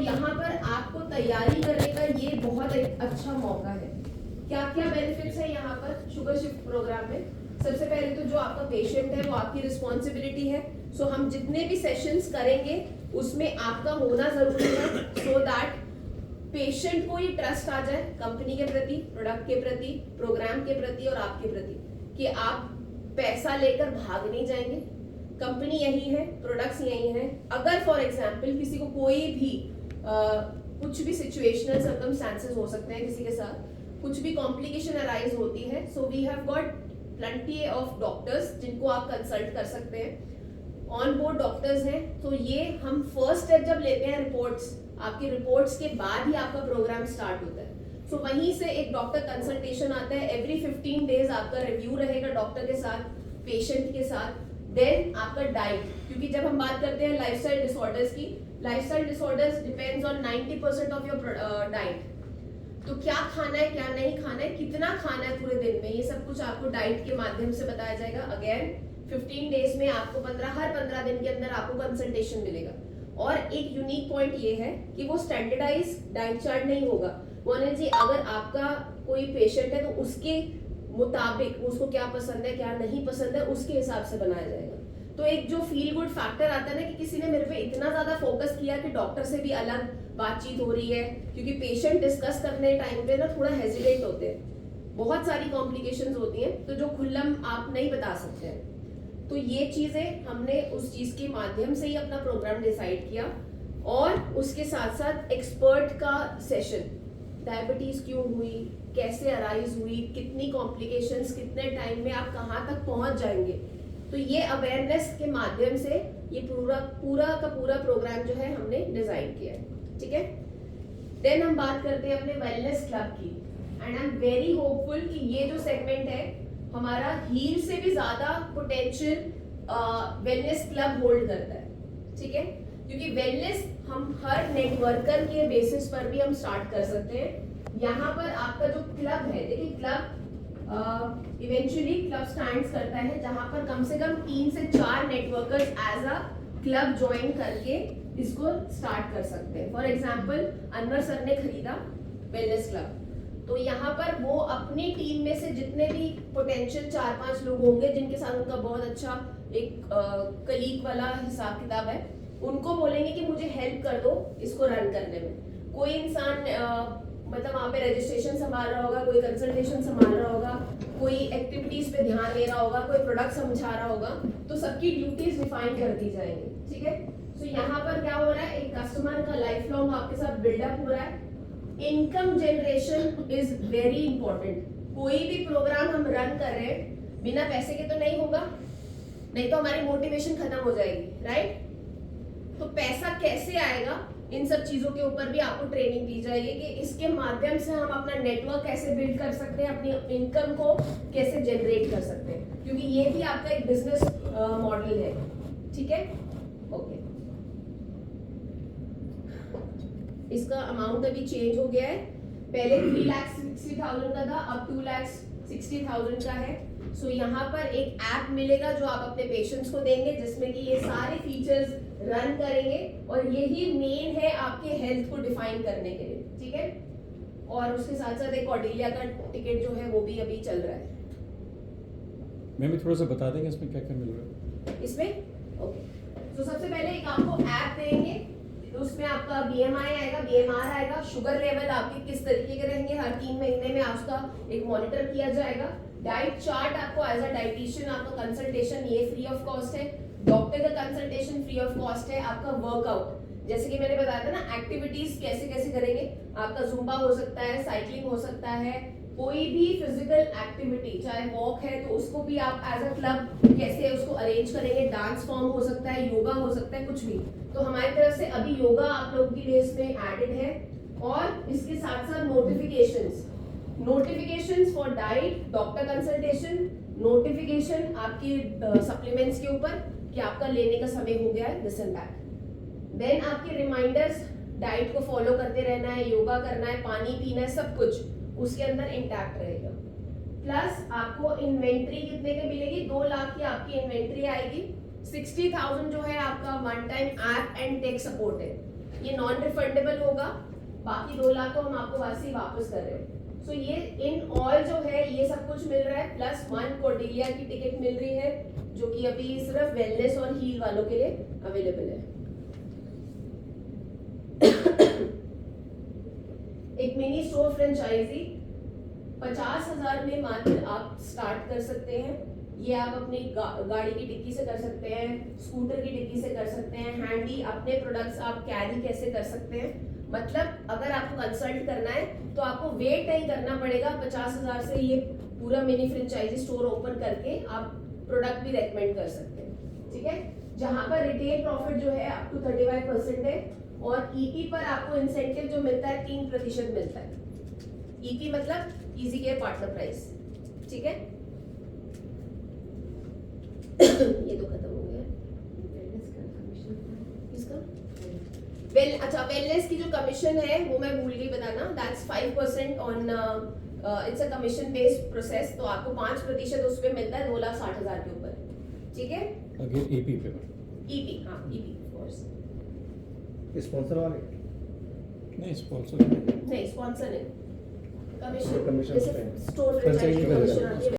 यहाँ पर आपको तैयारी करने का ये बहुत एक अच्छा मौका है। क्या क्या बेनिफिट्स है यहाँ पर शुगर शिफ्ट प्रोग्राम में? सबसे पहले तो जो आपका पेशेंट है वो आपकी रिस्पॉन्सिबिलिटी है। सो हम जितने भी सेशंस करेंगे उसमें आपका होना जरूरी है, सो दैट पेशेंट को ये ट्रस्ट आ जाए कंपनी के प्रति, प्रोडक्ट के प्रति, प्रोग्राम के प्रति और आपके प्रति, कि आप पैसा लेकर भाग नहीं जाएंगे। कंपनी यही है, प्रोडक्ट्स यही हैं। अगर फॉर एग्जांपल किसी को कोई भी कुछ भी सिचुएशनल सर्कमस्टांसेस हो सकते हैं, किसी के साथ कुछ भी कॉम्प्लिकेशन अराइज होती है, so we have got plenty of doctors जिनको आप कंसल्ट कर सकते हैं। ऑन बोर्ड डॉक्टर्स हैं। तो ये हम फर्स्ट स्टेप जब लेते हैं रिपोर्ट्स, आपकी रिपोर्ट्स के बाद ही आपका प्रोग्राम स्टार्ट होता है। सो वहीं से एक डॉक्टर कंसल्टेशन आता है। एवरी 15 डेज आपका रिव्यू रहेगा डॉक्टर के साथ, पेशेंट के साथ। देन आपका डाइट, क्योंकि जब हम बात करते हैं लाइफस्टाइल डिसऑर्डर्स की, lifestyle disorders depends on 90% of your diet. तो क्या खाना है, क्या नहीं खाना है, कितना खाना है पूरे दिन में, ये सब कुछ आपको डाइट के माध्यम से बताया जाएगा। अगेन 15 डेज में आपको हर 15 दिन के अंदर आपको कंसल्टेशन मिलेगा। और एक यूनिक पॉइंट ये है कि वो स्टैंडर्डाइज डाइट चार्ट नहीं होगा। मोहन जी, अगर आपका कोई पेशेंट है तो उसके मुताबिक उसको क्या पसंद है, क्या नहीं पसंद है, उसके हिसाब से बनाया जाएगा। तो एक जो फील गुड फैक्टर आता है ना, कि किसी ने मेरे पे इतना ज्यादा फोकस किया कि डॉक्टर से भी अलग बातचीत हो रही है, क्योंकि पेशेंट डिस्कस करने टाइम पे ना थोड़ा हेजिटेट होते हैं, बहुत सारी कॉम्प्लिकेशंस होती हैं, तो जो खुल्लम आप नहीं बता सकते हैं। तो ये चीजें हमने उस चीज के माध्यम से ही अपना प्रोग्राम डिसाइड किया। और उसके साथ साथ एक्सपर्ट का सेशन, डायबिटीज क्यों हुई, कैसे अराइज हुई, कितनी कॉम्प्लिकेशंस, कितने टाइम में आप कहाँ तक पहुंच जाएंगे, तो ये अवेयरनेस के माध्यम से ये पूरा का पूरा प्रोग्राम जो है हमने डिजाइन किया है। ठीक है। देन हम बात करते हैं अपने वेलनेस क्लब की। And I am very hopeful कि ये जो सेगमेंट है हमारा हील से भी ज्यादा पोटेंशियल वेलनेस क्लब होल्ड करता है। ठीक है, क्योंकि वेलनेस हम हर नेटवर्कर के बेसिस पर भी हम स्टार्ट कर सकते हैं। यहाँ पर आपका जो क्लब है, देखिए क्लब इवेंचुअली क्लब स्टैंड्स करता है जहां पर कम से कम 3 से 4 networkers as a club join करके इसको स्टार्ट कर सकते हैं। फॉर एग्जांपल अनवर सर ने खरीदा वेलनेस क्लब, तो यहाँ पर वो अपनी टीम में से जितने भी पोटेंशियल 4-5 लोग होंगे जिनके साथ उनका बहुत अच्छा एक कलीग वाला हिसाब किताब है, उनको बोलेंगे कि मुझे हेल्प कर दो इसको रन करने में। कोई इंसान मतलब वहाँ पे रजिस्ट्रेशन संभाल रहा होगा, कोई कंसल्टेशन संभाल रहा होगा, कोई एक्टिविटीज पे ध्यान दे रहा होगा, कोई प्रोडक्ट समझा रहा होगा, तो सबकी ड्यूटीज डिफाइन कर दी जाएंगी। ठीक है। तो यहाँ पर क्या हो रहा है, एक कस्टमर का लाइफ लॉन्ग आपके साथ बिल्डअप हो रहा है। Income generation is very important. कोई भी प्रोग्राम हम रन कर रहे हैं बिना पैसे के तो नहीं होगा, नहीं तो हमारी मोटिवेशन खत्म हो जाएगी, राइट। तो पैसा कैसे आएगा, इन सब चीजों के ऊपर भी आपको ट्रेनिंग दी जाएगी कि इसके माध्यम से हम अपना नेटवर्क कैसे बिल्ड कर सकते हैं, अपनी इनकम को कैसे जनरेट कर सकते हैं, क्योंकि ये भी आपका एक बिजनेस मॉडल है। ठीक है, ओके। इसका अमाउंट अभी चेंज हो गया है, पहले 3,60,000 का था, अब 2,60,000 का है। सो यहाँ पर एक ऐप मिलेगा जो आप अपने पेशेंट्स को देंगे, जिसमें कि ये सारे फीचर्स रन करेंगे, और यही मेन है आपके हेल्थ को डिफाइन करने के लिए। ठीक है। और उसके साथ साथ एक कॉर्डेलिया का टिकट जो है वो भी अभी चल रहा है। मैम थोड़ा सा बता देंगे इसमें क्या क्या मिल रहा है इसमें? ओके। तो सबसे पहले एक आपको ऐप देंगे, उसमें आपका BMI आएगा, BMR आएगा, शुगर लेवल आपके किस तरीके के रहेंगे, हर 3 महीने में उसका एक मॉनिटर किया जाएगा। डाइट चार्ट आपको एज अ डाइटिशियन, आपका कंसल्टेशन ये फ्री ऑफ कॉस्ट है, डॉक्टर का कंसल्टेशन फ्री ऑफ कॉस्ट है। आपका वर्कआउट, जैसे कि मैंने बताया था ना, एक्टिविटीज कैसे कैसे करेंगे, आपका जुम्बा हो सकता है, साइकिलिंग हो सकता है, कोई भी फिजिकल एक्टिविटी, चाहे वॉक है तो उसको भी आप एज अ क्लब कैसे उसको अरेंज करेंगे, डांस फॉर्म हो सकता है, योगा हो सकता है, कुछ भी। तो हमारी तरफ से अभी योगा आप लोगों के लिए इसमें एडेड है। और इसके साथ साथ notifications for diet, doctor consultation, notification आपकी सप्लीमेंट्स के ऊपर कि आपका लेने का समय हो गया है, दिस एंड दैट। देन आपके रिमाइंडर्स, डाइट को फॉलो करते रहना है, योगा करना है, पानी पीना है, सब कुछ उसके अंदर इंटैक्ट रहेगा। प्लस आपको इन्वेंट्री कितने की मिलेगी, 2 लाख की आपकी इन्वेंट्री आएगी। 60,000 जो है आपका one time app and tech support है। ये नॉन रिफंडेबल होगा, बाकी 2 लाख तो हम आपको वैसे ही वापस कर रहे हैं। सो ये इन ऑल जो है ये सब कुछ मिल रहा है, प्लस 1 कोर्डेलिया की टिकट मिल रही है जो कि अभी सिर्फ वेलनेस और हील वालों के लिए अवेलेबल है। एक मिनी स्टोर फ्रेंचाइजी 50,000 में मात्र आप स्टार्ट कर सकते हैं। ये आप अपनी गाड़ी की डिक्की से कर सकते हैं, स्कूटर की डिक्की से कर सकते हैं। हैंडी अपने प्रोडक्ट्स आप कैरी कैसे कर सकते हैं, मतलब अगर आपको कंसल्ट करना है तो आपको वेट नहीं करना पड़ेगा। 50,000 से ये पूरा मिनी फ्रेंचाइजी स्टोर ओपन करके आप प्रोडक्ट भी रेकमेंड कर सकते हैं, ठीक है। जहां पर रिटेल प्रॉफिट जो है अप टू 35% है और ईपी पर आपको इंसेंटिव जो मिलता है 3% मिलता है। ईपी मतलब इजी केयर पार्टनर प्राइस, ठीक है। ये तो खत्म हो गया। किसका? अच्छा, वेलनेस की जो कमीशन है वो मैं भूल गई बताना, that's 5% on it's a commission based process. तो आपको 5% उस पे मिलता है 2,60,000 के ऊपर, ठीक है। अगेन ईपी पे ईपी, हाँ ईपी ऑफ कोर्स। स्पॉन्सर वाले नहीं, स्पॉन्सर नहीं, स्पॉन्सर नहीं, कमीशन कमीशन जैसे पे। स्टोर फ्रेंचाइजी फ्रेंचाइजी का कमीशन जगह। आती है